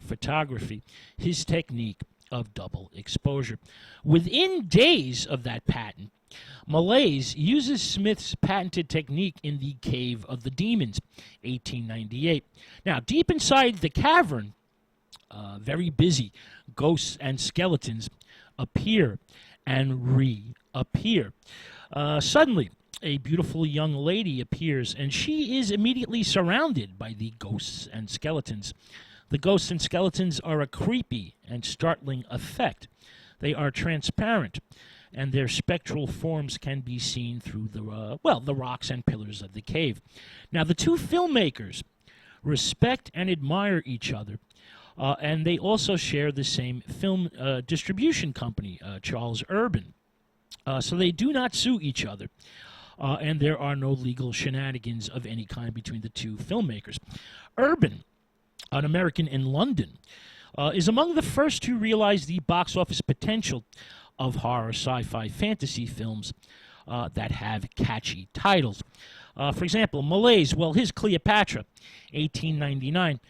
photography, his technique of double exposure. Within days of that patent, Mellies uses Smith's patented technique in The Cave of the Demons, 1898. Now, deep inside the cavern, very busy, ghosts and skeletons appear and reappear. Suddenly, a beautiful young lady appears, and she is immediately surrounded by the ghosts and skeletons. The ghosts and skeletons are a creepy and startling effect. They are transparent, and their spectral forms can be seen through the rocks and pillars of the cave. Now, the two filmmakers respect and admire each other, and they also share the same film distribution company, Charles Urban. So they do not sue each other, and there are no legal shenanigans of any kind between the two filmmakers. Urban, an American in London, is among the first to realize the box office potential of horror, sci-fi, fantasy films that have catchy titles. For example, Mellies, well, his Cleopatra, 1899,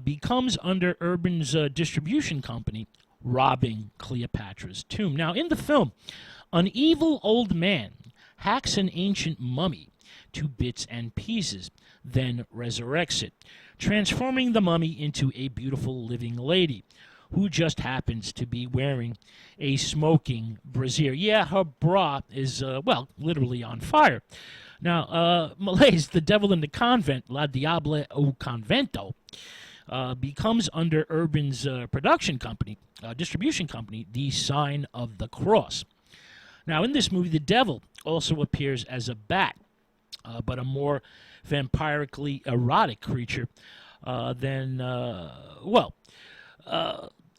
becomes under Urban's distribution company, robbing Cleopatra's tomb. Now, in the film, an evil old man hacks an ancient mummy to bits and pieces, then resurrects it, transforming the mummy into a beautiful living lady who just happens to be wearing a smoking brassiere. Yeah, her bra is, literally on fire. Now, Mellies, The Devil in the Convent, La Diable au Convento, becomes under Urban's production company, distribution company, The Sign of the Cross. Now, in this movie, the devil also appears as a bat, but a more vampirically erotic creature than,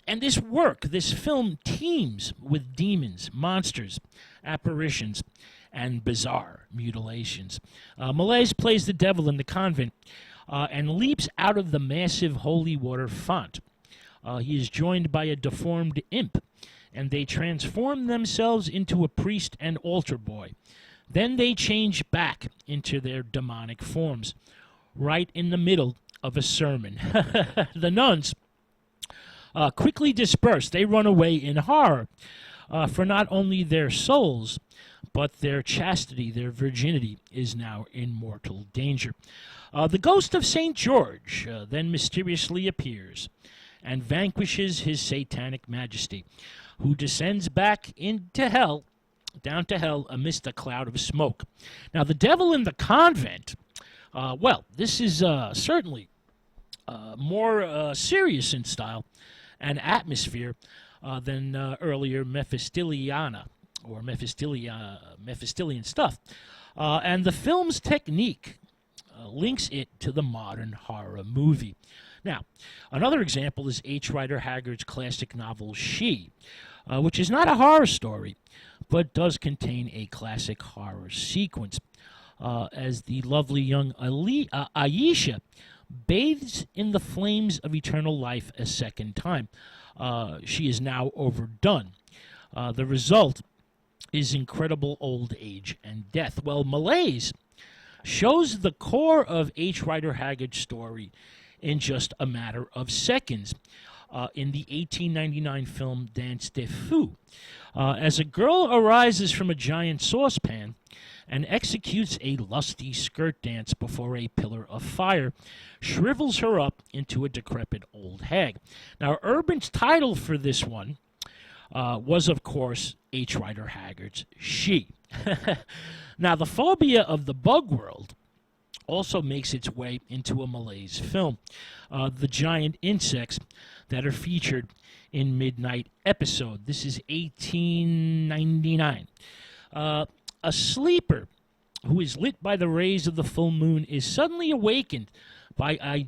and this film teems with demons, monsters, apparitions, and bizarre mutilations. Mellies plays the devil in the convent and leaps out of the massive holy water font. He is joined by a deformed imp, and they transform themselves into a priest and altar boy. Then they change back into their demonic forms, right in the middle of a sermon. The nuns quickly disperse. They run away in horror, for not only their souls, but their chastity, their virginity, is now in mortal danger. The ghost of St. George then mysteriously appears and vanquishes his satanic majesty, who descends back into hell, down to hell, amidst a cloud of smoke. Now, The Devil in the Convent, this is certainly more serious in style and atmosphere than earlier Mephistophelian stuff. And the film's technique links it to the modern horror movie. Now, another example is H. Rider Haggard's classic novel, She, which is not a horror story, but does contain a classic horror sequence, as the lovely young Aisha bathes in the flames of eternal life a second time. She is now overdone. The result is incredible old age and death. Well, Mellies shows the core of H. Rider Haggard's story in just a matter of seconds in the 1899 film Danse des Fous. As a girl arises from a giant saucepan and executes a lusty skirt dance before a pillar of fire, shrivels her up into a decrepit old hag. Now, Urban's title for this one was, of course, H. Rider Haggard's She. Now, the phobia of the bug world also makes its way into a Mellies film. The giant insects that are featured in Midnight Episode. This is 1899. A sleeper who is lit by the rays of the full moon is suddenly awakened by a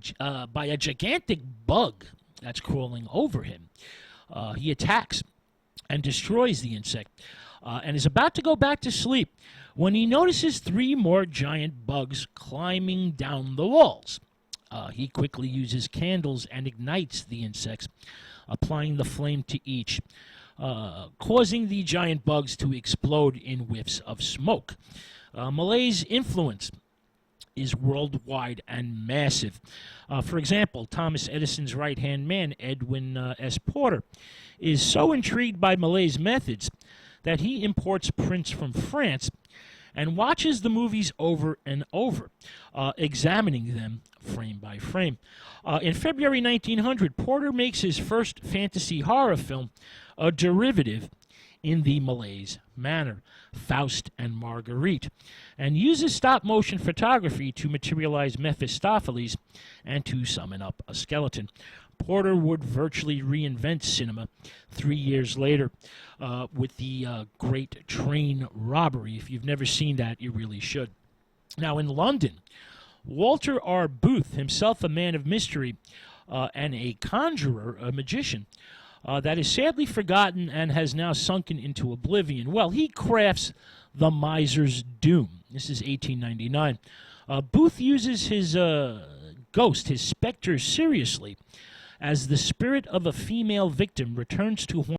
gigantic bug that's crawling over him. He attacks and destroys the insect and is about to go back to sleep when he notices 3 more giant bugs climbing down the walls. He quickly uses candles and ignites the insects, applying the flame to each, causing the giant bugs to explode in whiffs of smoke. Mellies' influence is worldwide and massive. For example, Thomas Edison's right-hand man, Edwin S. Porter, is so intrigued by Mellies' methods that he imports prints from France and watches the movies over and over, examining them frame by frame. In February 1900, Porter makes his first fantasy horror film, a derivative in the Mellies manner, Faust and Marguerite, and uses stop-motion photography to materialize Mephistopheles and to summon up a skeleton. Porter would virtually reinvent cinema 3 years later with the Great Train Robbery. If you've never seen that, you really should. Now, in London, Walter R. Booth, himself a man of mystery and a conjurer, a magician, that is sadly forgotten and has now sunken into oblivion. Well, he crafts The Miser's Doom. This is 1899. Booth uses his ghost, his specter, seriously, as the spirit of a female victim returns to haunt